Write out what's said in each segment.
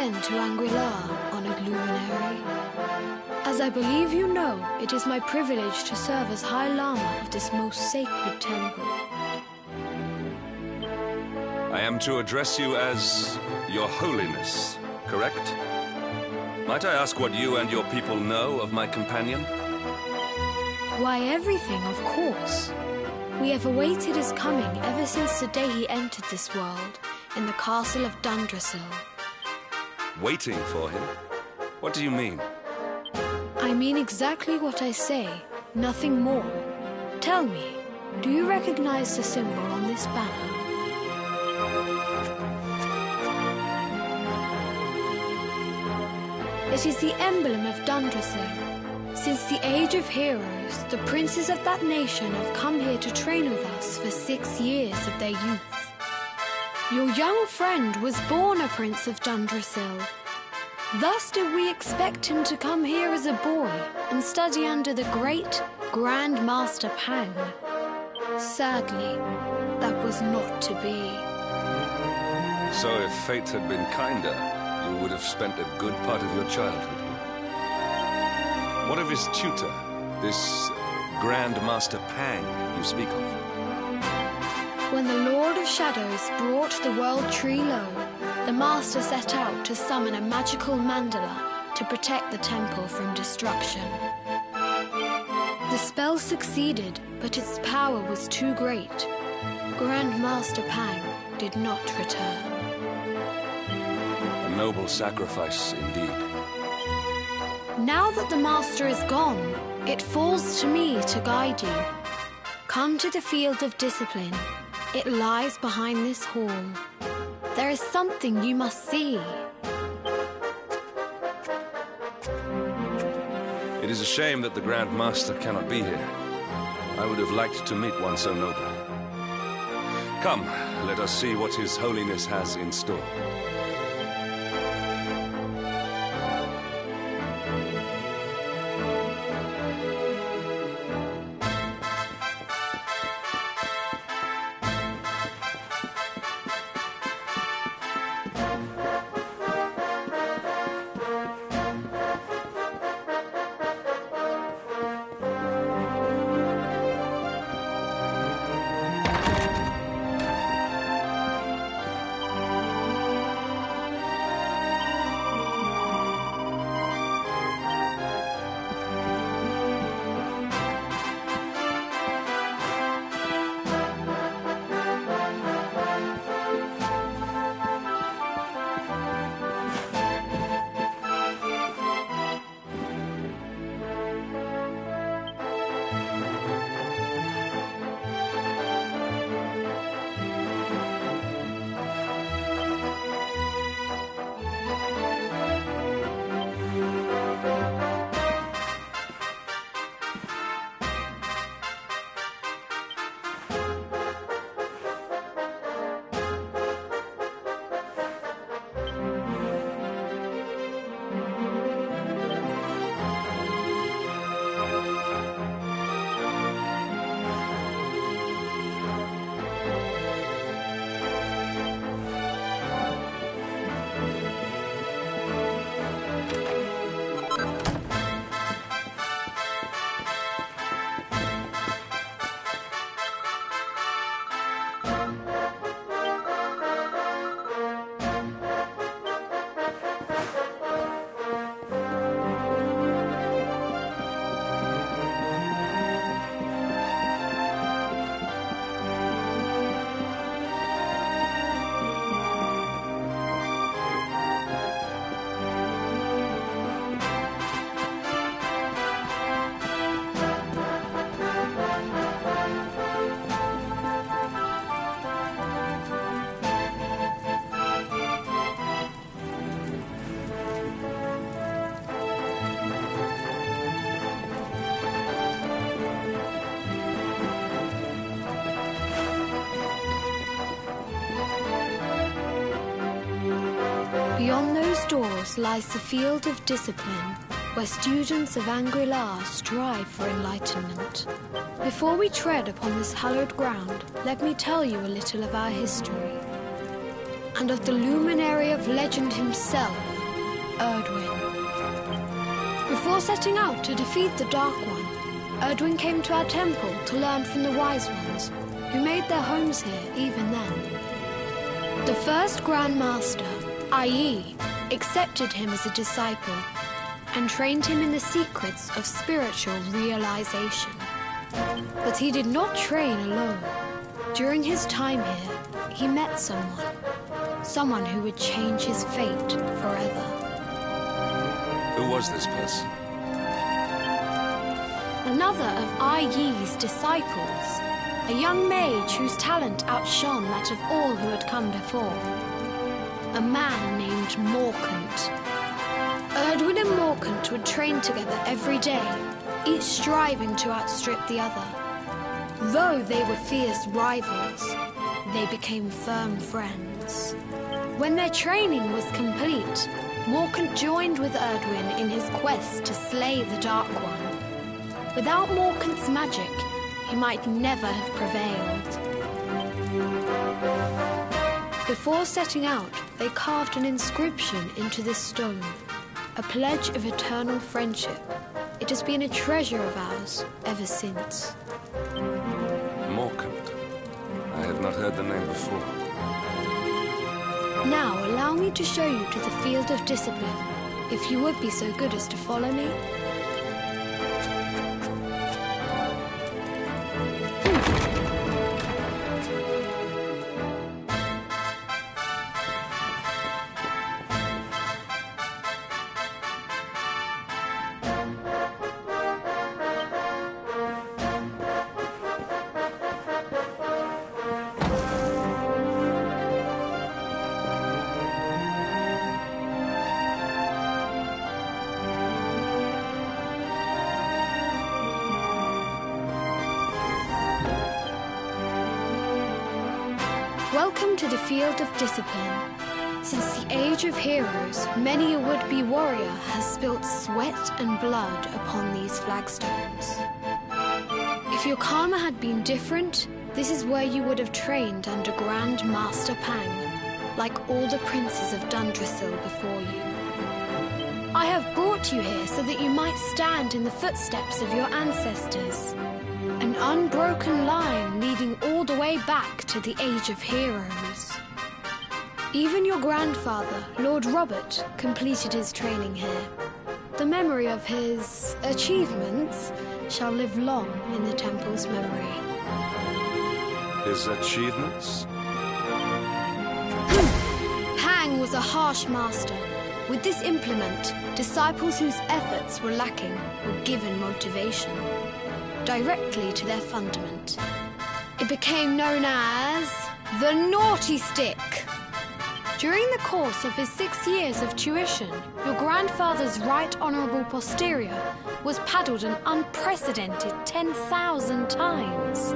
again to Anguillar, Honored Luminary. As I believe you know, it is my privilege to serve as High Lama of this most sacred temple. I am to address you as Your Holiness, correct? Might I ask what you and your people know of my companion? Why, everything, of course. We have awaited his coming ever since the day he entered this world, in the castle of Dundrasil. Waiting for him? What do you mean? I mean exactly what I say, nothing more. Tell me, do you recognize the symbol on this banner? It is the emblem of Dundrasil. Since the age of heroes, the princes of that nation have come here to train with us for 6 years of their youth. Your young friend was born a prince of Dundrasil. Thus did we expect him to come here as a boy and study under the great Grand Master Pang. Sadly, that was not to be. So if fate had been kinder, you would have spent a good part of your childhood here. What of his tutor, this Grand Master Pang you speak of? When the Lord of Shadows brought the world tree low, the Master set out to summon a magical mandala to protect the temple from destruction. The spell succeeded, but its power was too great. Grand Master Pang did not return. A noble sacrifice indeed. Now that the Master is gone, it falls to me to guide you. Come to the field of discipline. It lies behind this hall. There is something you must see. It is a shame that the Grand Master cannot be here. I would have liked to meet one so noble. Come, let us see what His Holiness has in store. Beyond those doors lies the field of discipline, where students of Anguillar strive for enlightenment. Before we tread upon this hallowed ground, let me tell you a little of our history, and of the luminary of legend himself, Erdwin. Before setting out to defeat the Dark One, Erdwin came to our temple to learn from the Wise Ones, who made their homes here even then. The first Grand Master, i.e., accepted him as a disciple and trained him in the secrets of spiritual realization. But he did not train alone. During his time here, he met someone who would change his fate forever. Who was this person? Another of Ai Yi's disciples, a young mage whose talent outshone that of all who had come before. A man named Morkant. Erdwin and Morkant would train together every day, each striving to outstrip the other. Though they were fierce rivals, they became firm friends. When their training was complete, Morkant joined with Erdwin in his quest to slay the Dark One. Without Morkant's magic, he might never have prevailed. Before setting out, they carved an inscription into the stone, a pledge of eternal friendship. It has been a treasure of ours ever since. Morkant. I have not heard the name before. Now, allow me to show you to the field of discipline, if you would be so good as to follow me. Welcome to the field of discipline. Since the age of heroes, many a would-be warrior has spilt sweat and blood upon these flagstones. If your karma had been different, this is where you would have trained under Grand Master Pang, like all the princes of Dundrasil before you. I have brought you here so that you might stand in the footsteps of your ancestors. An unbroken line leading all the way back to the Age of Heroes. Even your grandfather, Lord Robert, completed his training here. The memory of his achievements shall live long in the temple's memory. His achievements? Pang was a harsh master. With this implement, disciples whose efforts were lacking were given motivation directly to their fundament. It became known as the Naughty Stick. During the course of his 6 years of tuition, your grandfather's right honourable posterior was paddled an unprecedented 10,000 times.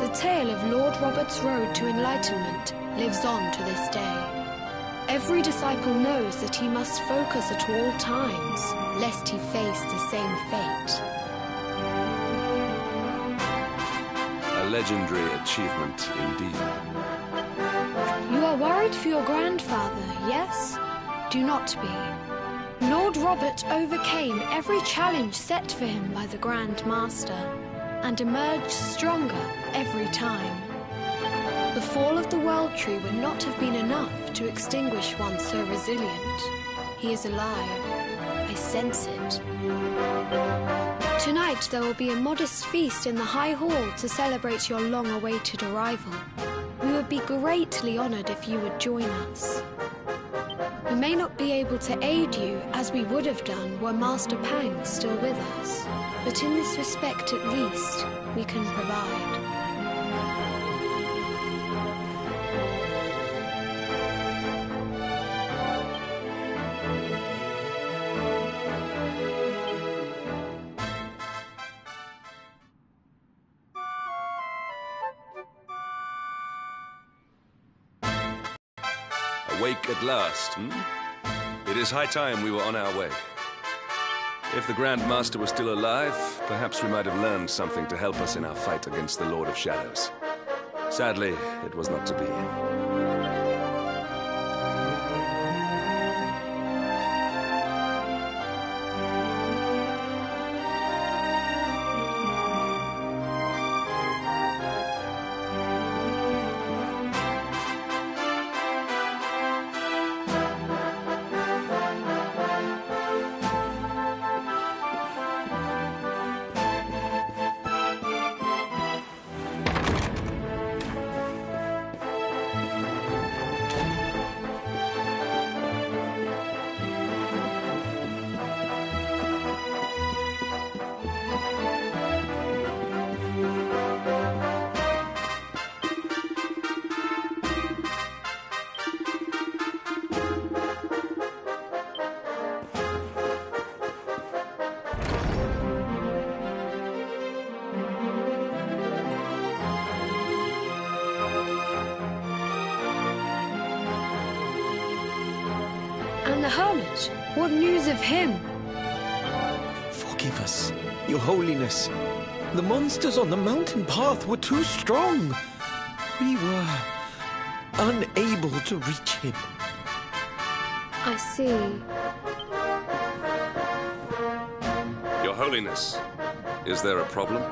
The tale of Lord Robert's road to enlightenment lives on to this day. Every disciple knows that he must focus at all times, lest he face the same fate. A legendary achievement indeed. You are worried for your grandfather, yes? Do not be. Lord Robert overcame every challenge set for him by the Grand Master, and emerged stronger every time. The fall of the World Tree would not have been enough to extinguish one so resilient. He is alive. I sense it. Tonight there will be a modest feast in the High Hall to celebrate your long-awaited arrival. We would be greatly honoured if you would join us. We may not be able to aid you as we would have done were Master Pang still with us, but in this respect at least, we can provide. Awake at last, It is high time we were on our way. If the Grand Master was still alive, perhaps we might have learned something to help us in our fight against the Lord of Shadows. Sadly, it was not to be. that? What news of him? Forgive us, Your Holiness. The monsters on the mountain path were too strong. We were unable to reach him. I see. Your Holiness, is there a problem?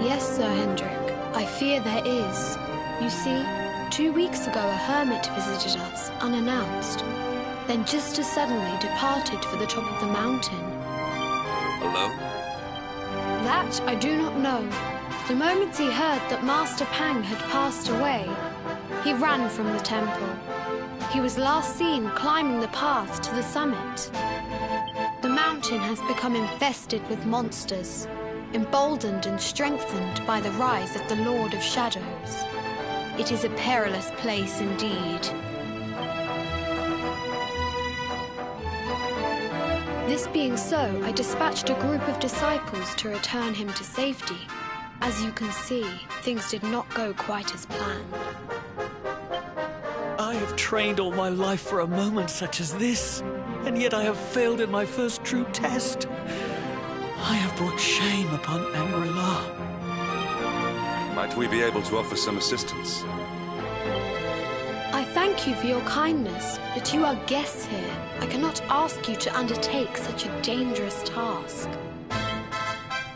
Yes, Sir Hendrik. I fear there is. You see, 2 weeks ago a hermit visited us, unannounced. Then just as suddenly departed for the top of the mountain. Alone? That I do not know. The moment he heard that Master Pang had passed away, he ran from the temple. He was last seen climbing the path to the summit. The mountain has become infested with monsters, emboldened and strengthened by the rise of the Lord of Shadows. It is a perilous place indeed. This being so, I dispatched a group of disciples to return him to safety. As you can see, things did not go quite as planned. I have trained all my life for a moment such as this, and yet I have failed in my first true test. I have brought shame upon Angri-La. Might we be able to offer some assistance? I thank you for your kindness, but you are guests here. I cannot ask you to undertake such a dangerous task.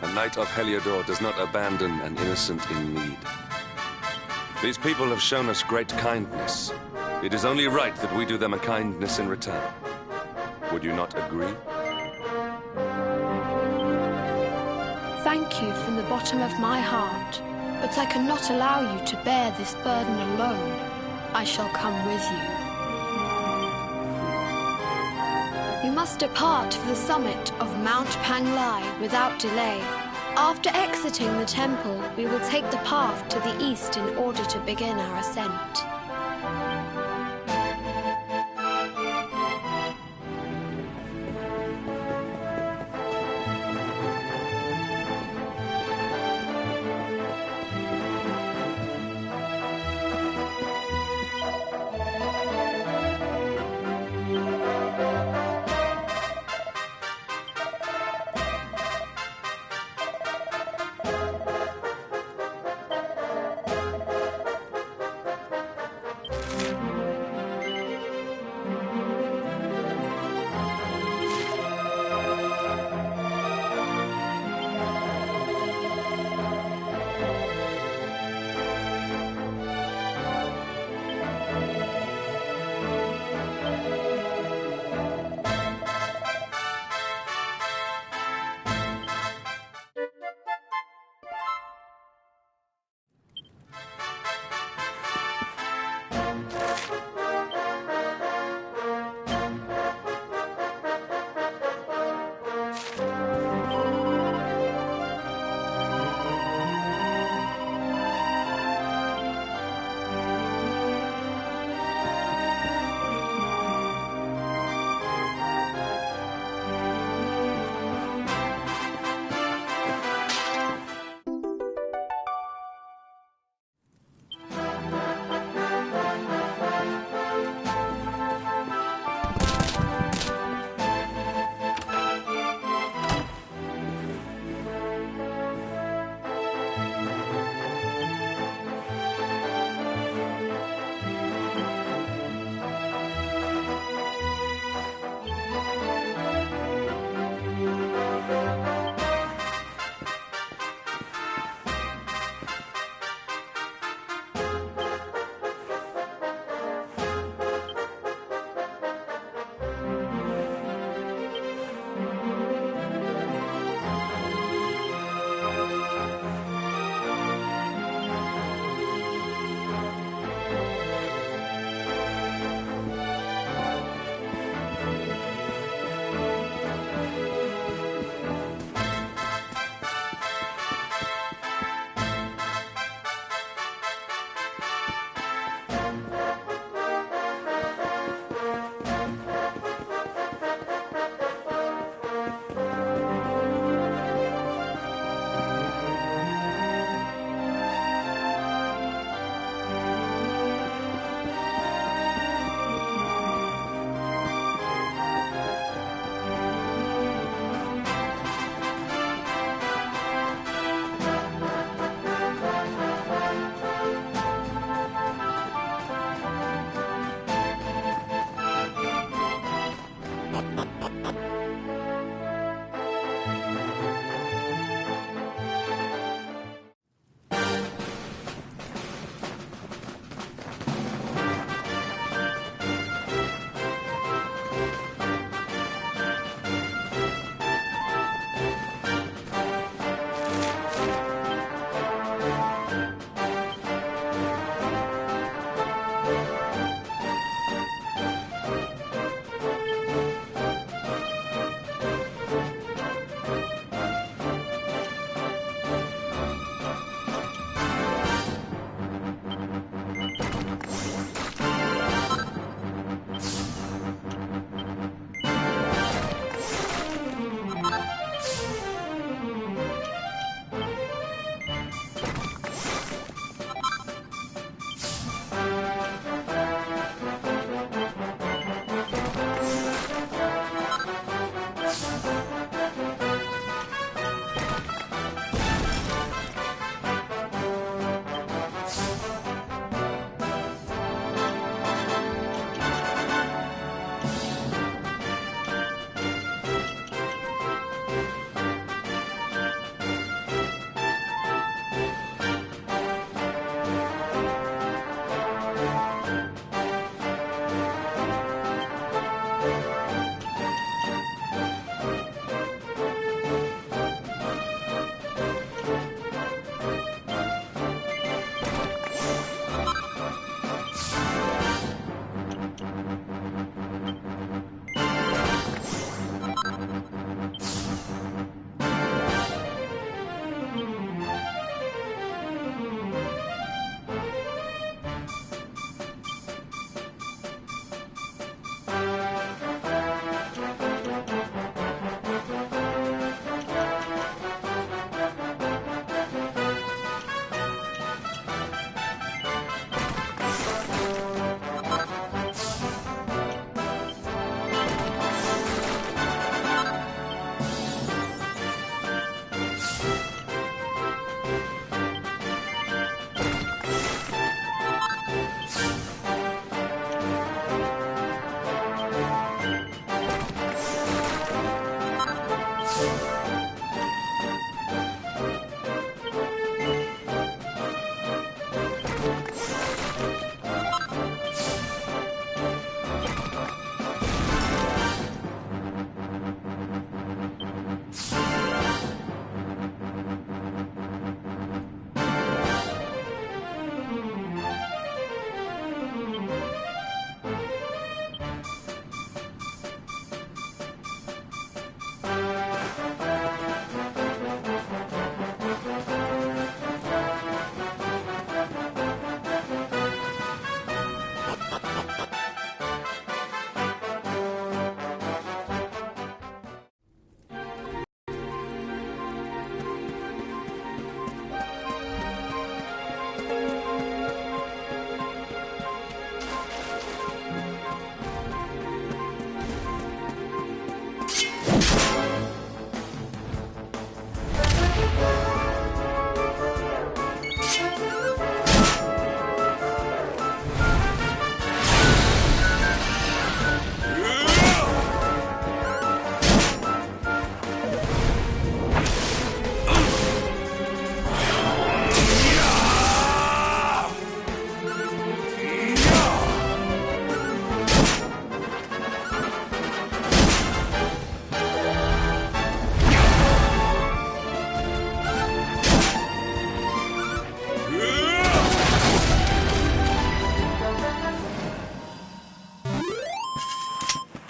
A knight of Heliodor does not abandon an innocent in need. These people have shown us great kindness. It is only right that we do them a kindness in return. Would you not agree? Thank you from the bottom of my heart, but I cannot allow you to bear this burden alone. I shall come with you. You must depart for the summit of Mount Panglai without delay. After exiting the temple, we will take the path to the east in order to begin our ascent.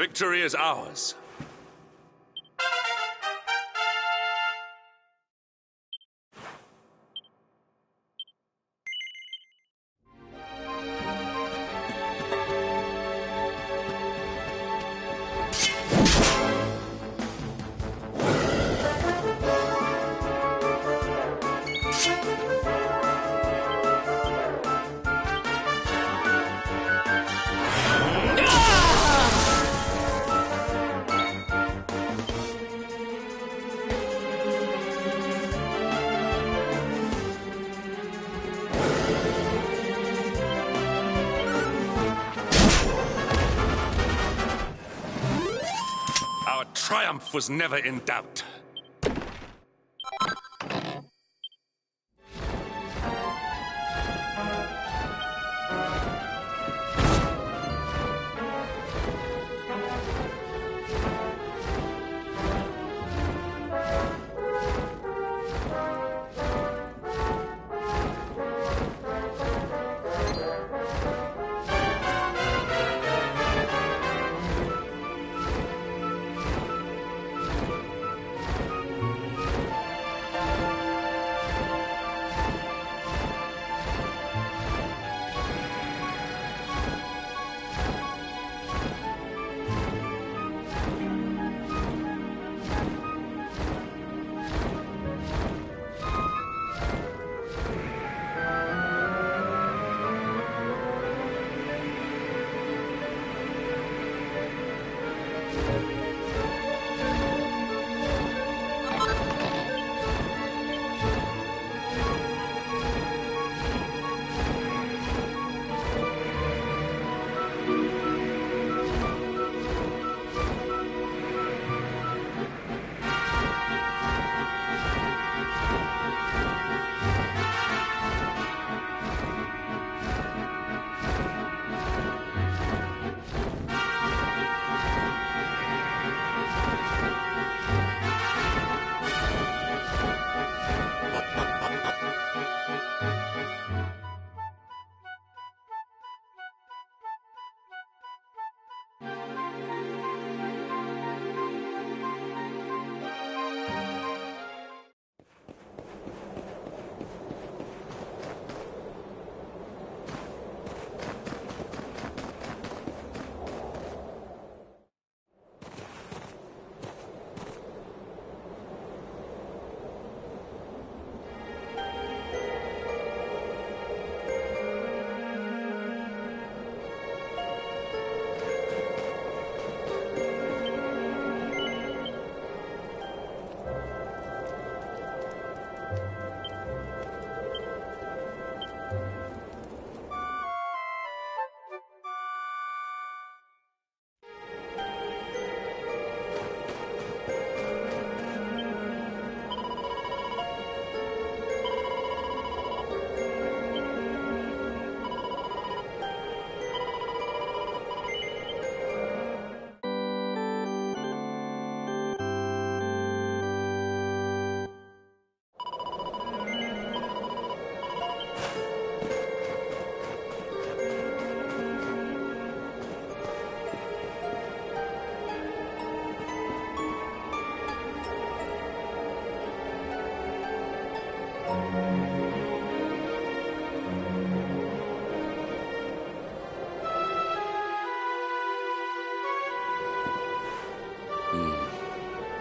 Victory is ours. Our triumph was never in doubt.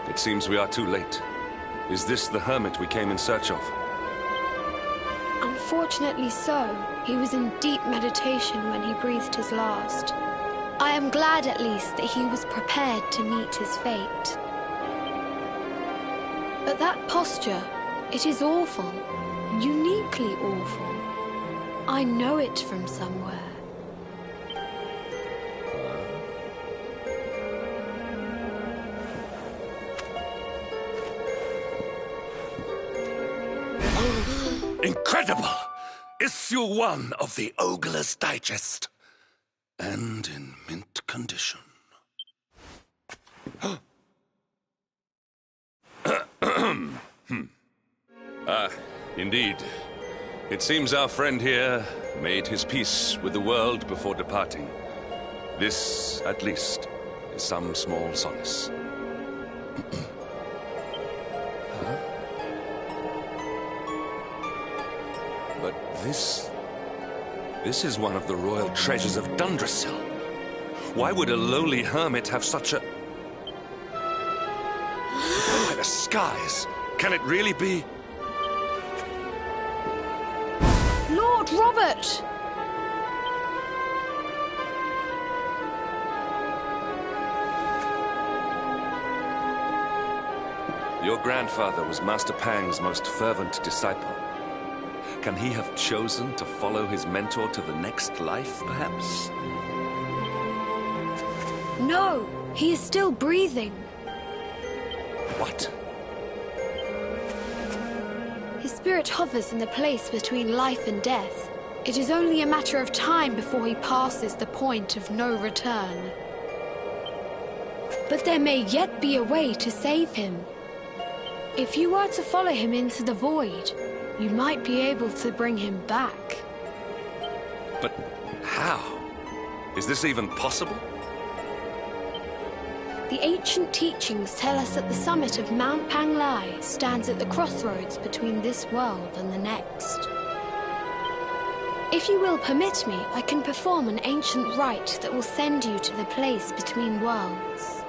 It seems we are too late. Is this the hermit we came in search of? Unfortunately so. He was in deep meditation when he breathed his last. I am glad at least that he was prepared to meet his fate. But that posture, it is awful. Uniquely awful. I know it from somewhere. Incredible! Issue 1 of the Ogler's Digest. And in mint condition. Indeed. It seems our friend here made his peace with the world before departing. This, at least, is some small solace. But this is one of the royal treasures of Dundrasil. Why would a lowly hermit have such a... By the skies! Can it really be? Lord Robert! Your grandfather was Master Pang's most fervent disciple. Can he have chosen to follow his mentor to the next life, perhaps? No, he is still breathing. What? His spirit hovers in the place between life and death. It is only a matter of time before he passes the point of no return. But there may yet be a way to save him. If you were to follow him into the void, you might be able to bring him back. But how? Is this even possible? The ancient teachings tell us that the summit of Mount Panglai stands at the crossroads between this world and the next. If you will permit me, I can perform an ancient rite that will send you to the place between worlds.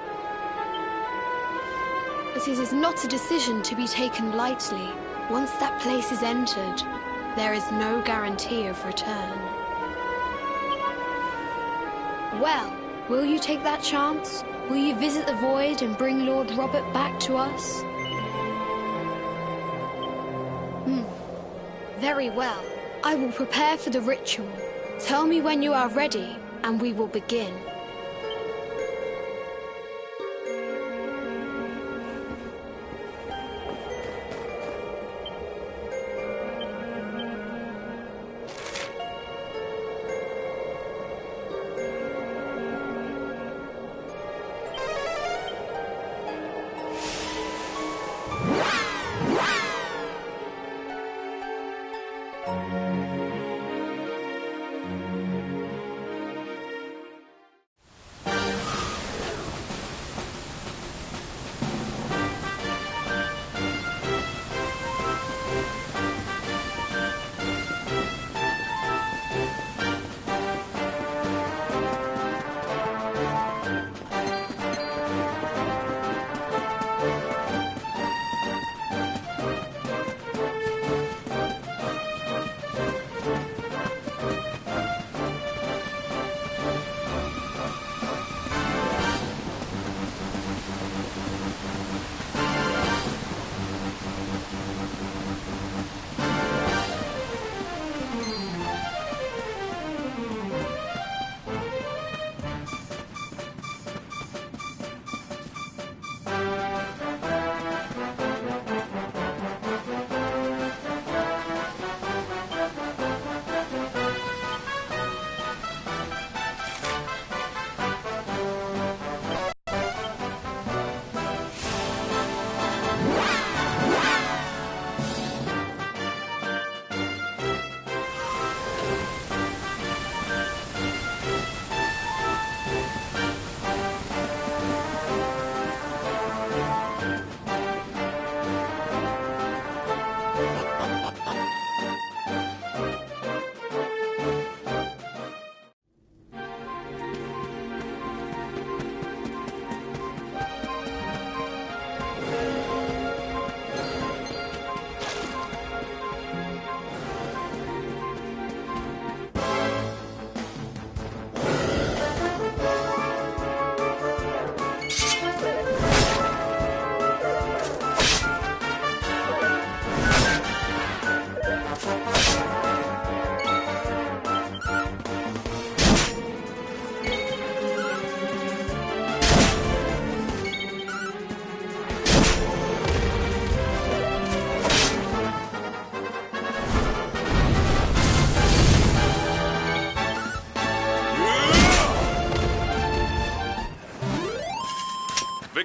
But it is not a decision to be taken lightly. Once that place is entered, there is no guarantee of return. Well, will you take that chance? Will you visit the void and bring Lord Robert back to us? Very well. I will prepare for the ritual. Tell me when you are ready, and we will begin.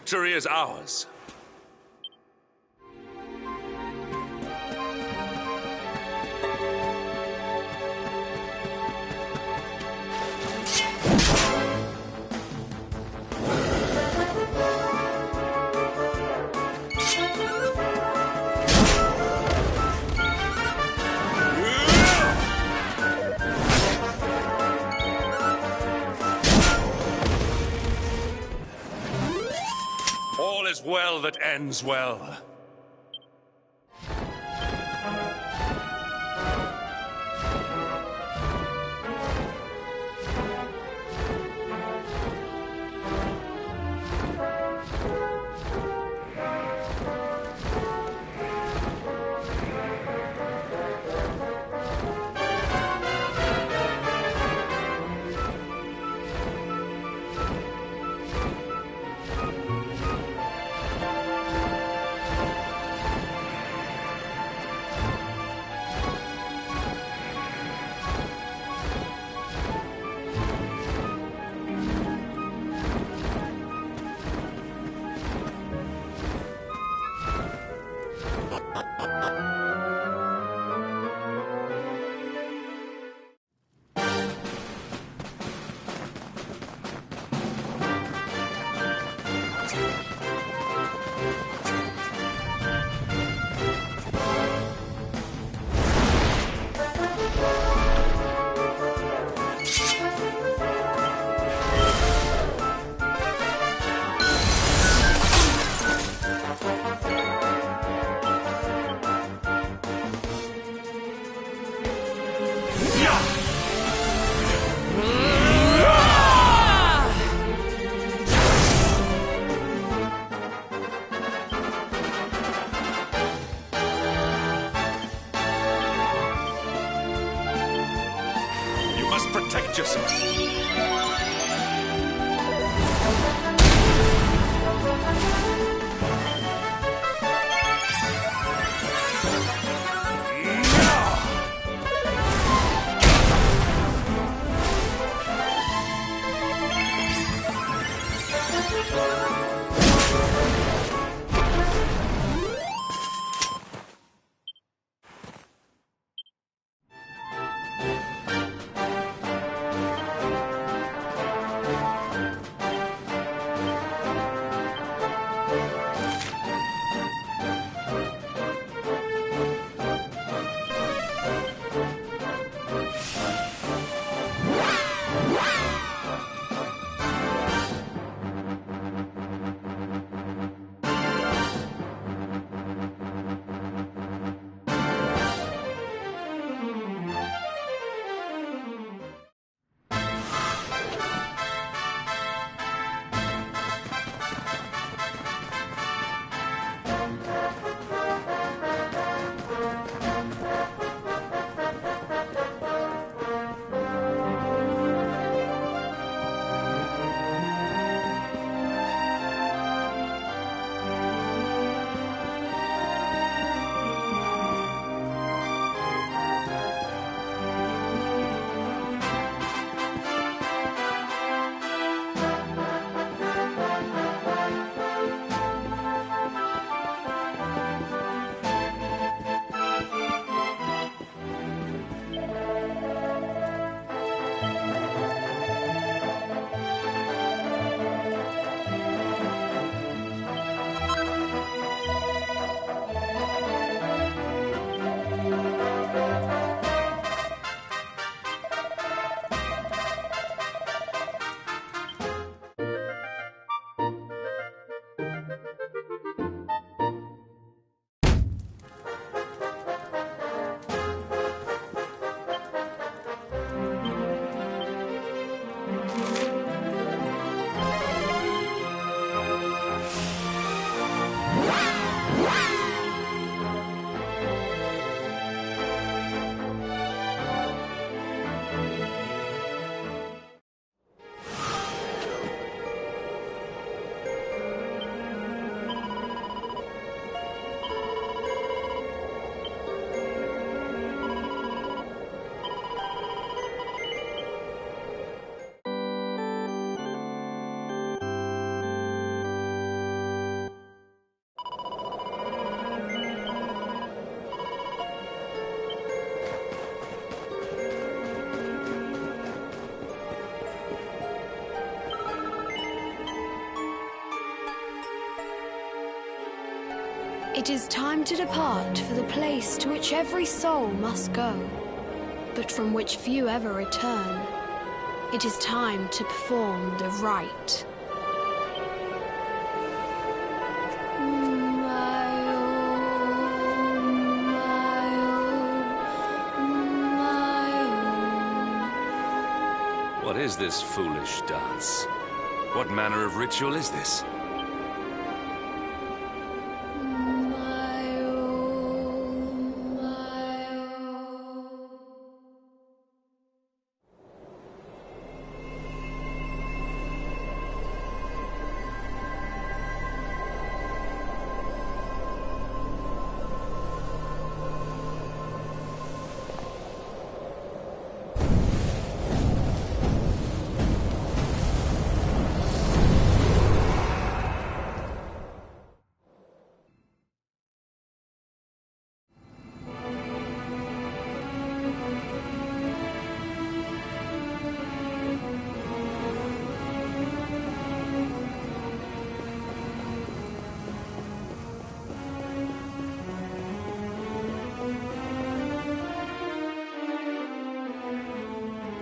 victory is ours. All is well that ends well. Protect yourself. It is time to depart for the place to which every soul must go, but from which few ever return. It is time to perform the rite. What is this foolish dance? What manner of ritual is this?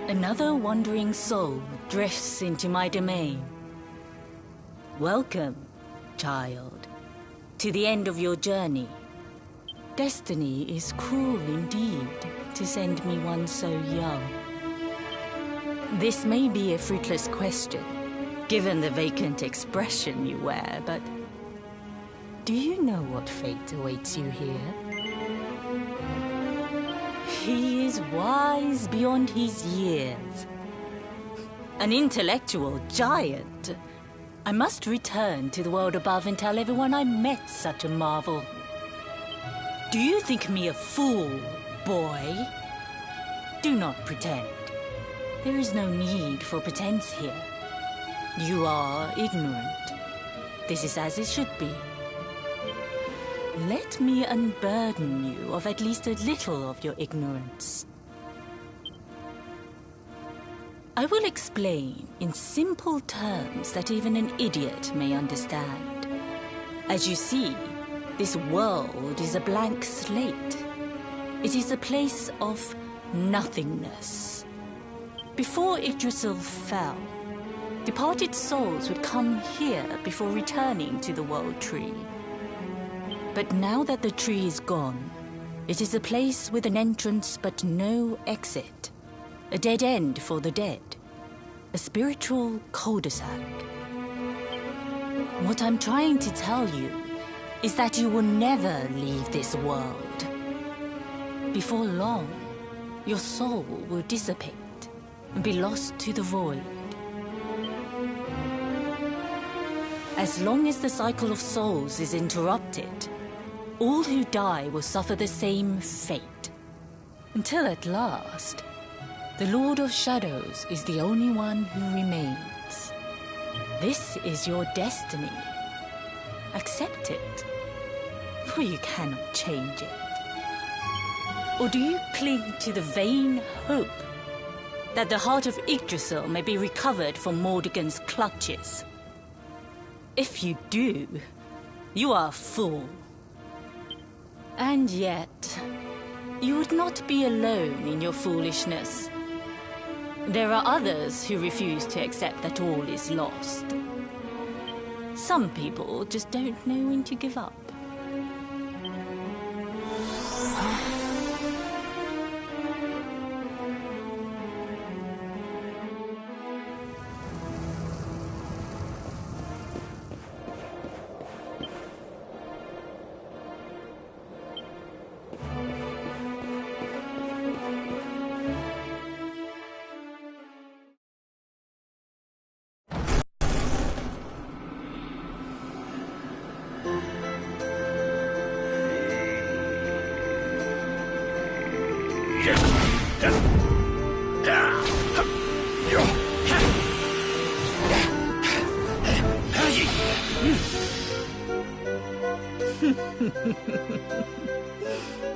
Another wandering soul drifts into my domain. Welcome, child, to the end of your journey. Destiny is cruel indeed to send me one so young. This may be a fruitless question, given the vacant expression you wear, but do you know what fate awaits you here? He is wise beyond his years. An intellectual giant. I must return to the world above and tell everyone I met such a marvel. Do you think me a fool, boy? Do not pretend. There is no need for pretense here. You are ignorant. This is as it should be. Let me unburden you of at least a little of your ignorance. I will explain in simple terms that even an idiot may understand. As you see, this world is a blank slate. It is a place of nothingness. Before Yggdrasil fell, departed souls would come here before returning to the World Tree. But now that the tree is gone, it is a place with an entrance but no exit. A dead end for the dead. A spiritual cul-de-sac. What I'm trying to tell you is that you will never leave this world. Before long, your soul will dissipate and be lost to the void. As long as the cycle of souls is interrupted, all who die will suffer the same fate. Until at last, the Lord of Shadows is the only one who remains. This is your destiny. Accept it, for you cannot change it. Or do you cling to the vain hope that the heart of Yggdrasil may be recovered from Mordegon's clutches? If you do, you are a fool. And yet, you would not be alone in your foolishness. There are others who refuse to accept that all is lost. Some people just don't know when to give up.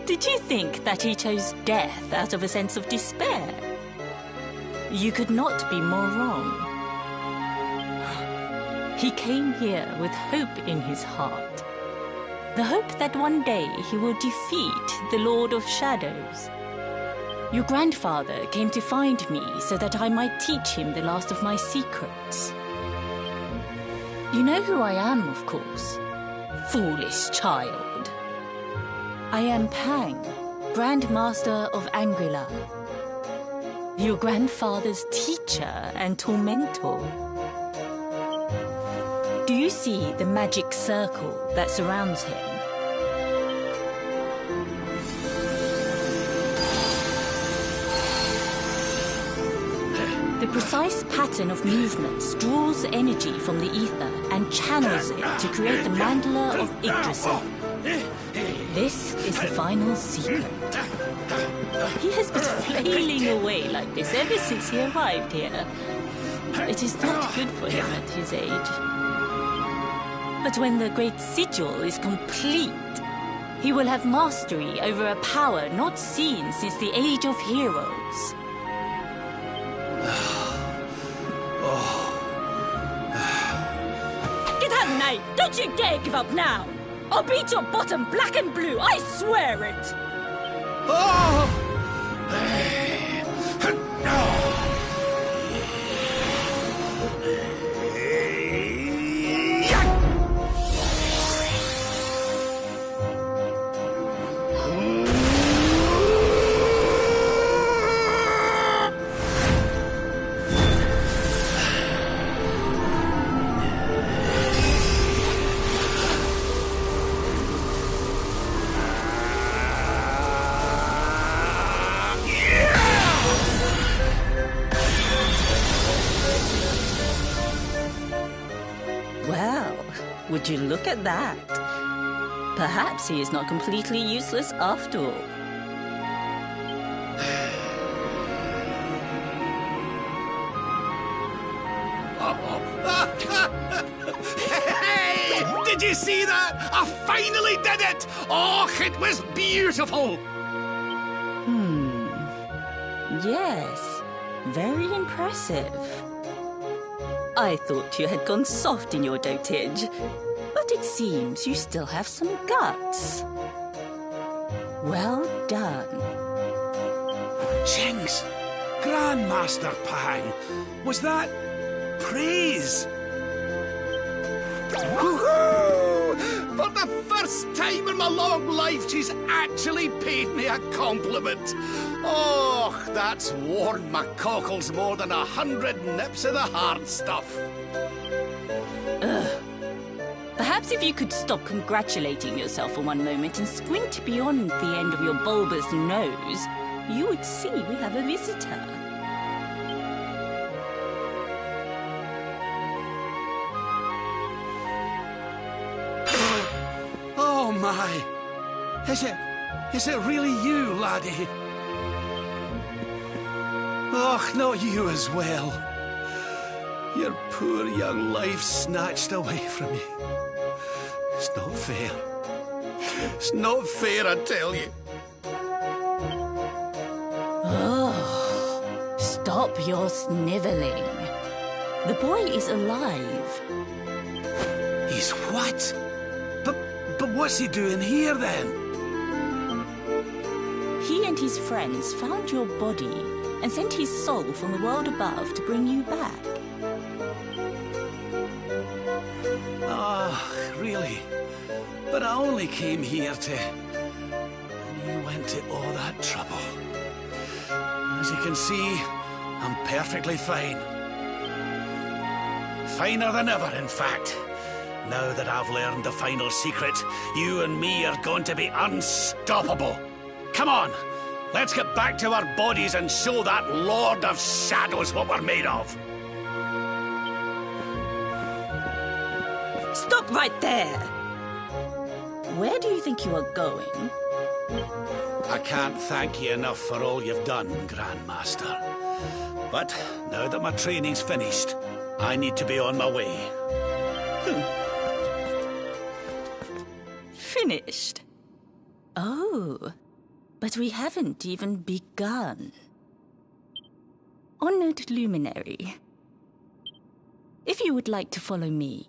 Did you think that he chose death out of a sense of despair? You could not be more wrong. He came here with hope in his heart. the hope that one day he will defeat the Lord of Shadows. Your grandfather came to find me so that I might teach him the last of my secrets. You know who I am, of course. Foolish child. I am Pang, Grand Master of Angrila. Your grandfather's teacher and tormentor. Do you see the magic circle that surrounds him? The precise pattern of movements draws energy from the ether and channels it to create the mandala of Yggdrasil. This is the final secret. He has been flailing away like this ever since he arrived here. It is not good for him at his age. But when the great sigil is complete, he will have mastery over a power not seen since the Age of Heroes. Get out now! Don't you dare give up now! I'll beat your bottom black and blue, I swear it! Well, would you look at that? Perhaps he is not completely useless after all. Hey! Did you see that? I finally did it! Oh, it was beautiful! Yes, very impressive. I thought you had gone soft in your dotage, but it seems you still have some guts. Well done. Jinx! Grandmaster Pang, was that praise? Woohoo! For the first time in my long life, she's actually paid me a compliment. Oh, that's worn my cockles more than 100 nips of the hard stuff. Perhaps if you could stop congratulating yourself for one moment and squint beyond the end of your bulbous nose, you would see we have a visitor. Oh my! Is it really you, laddie? Oh, not you as well. Your poor young life snatched away from you. It's not fair. It's not fair, I tell you. Oh, stop your sniveling. The boy is alive. He's what? But what's he doing here then? He and his friends found your body and sent his soul from the world above to bring you back. Ah, really? But I only came here to... And you went to all that trouble. As you can see, I'm perfectly fine. Finer than ever, in fact. Now that I've learned the final secret, you and me are going to be unstoppable. Come on, let's get back to our bodies and show that Lord of Shadows what we're made of. Stop right there! Where do you think you are going? I can't thank you enough for all you've done, Grandmaster. But now that my training's finished, I need to be on my way. Finished? Oh, but we haven't even begun. Honored Luminary, if you would like to follow me,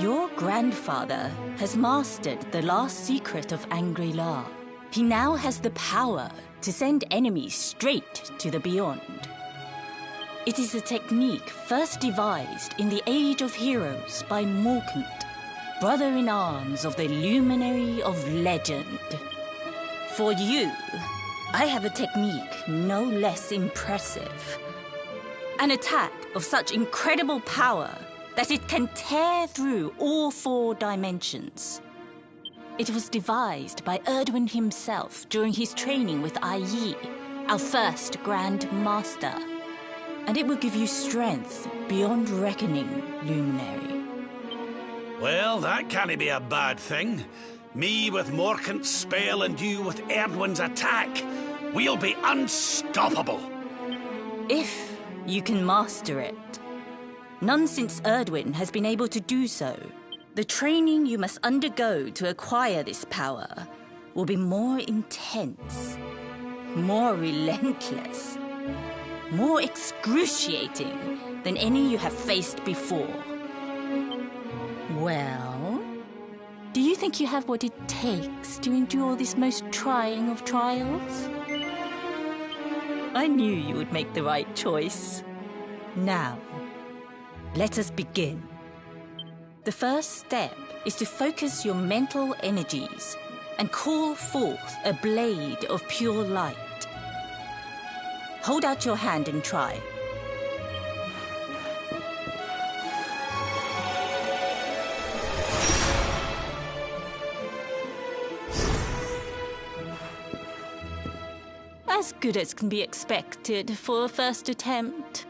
Your grandfather has mastered the last secret of Angri-La. He now has the power to send enemies straight to the beyond. It is a technique first devised in the Age of Heroes by Morkant, brother-in-arms of the Luminary of Legend. For you, I have a technique no less impressive. An attack of such incredible power that it can tear through all 4 dimensions. It was devised by Erdwin himself during his training with Yi, our first Grand Master. And it will give you strength beyond reckoning, Luminary. Well, that can't be a bad thing. Me with Morkant's spell and you with Erdwin's attack. We'll be unstoppable. If you can master it. None since Erdwin has been able to do so. The training you must undergo to acquire this power will be more intense, more relentless, more excruciating than any you have faced before. Well, do you think you have what it takes to endure this most trying of trials? I knew you would make the right choice. Now, let us begin. The first step is to focus your mental energies and call forth a blade of pure light. Hold out your hand and try. As good as can be expected for a first attempt.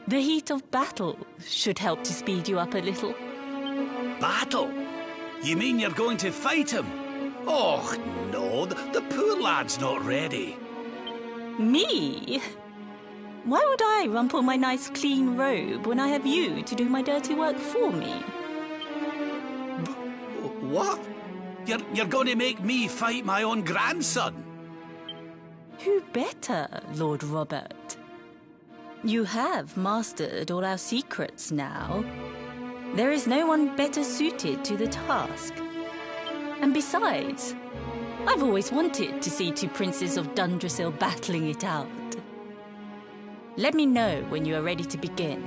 The heat of battle should help to speed you up a little. Battle? You mean you're going to fight him? Oh, no, the poor lad's not ready. Me? Why would I rumple my nice clean robe when I have you to do my dirty work for me? What? You're going to make me fight my own grandson? Who better, Lord Robert? You have mastered all our secrets now. There is no one better suited to the task. And besides, I've always wanted to see 2 princes of Dundrasil battling it out. Let me know when you are ready to begin.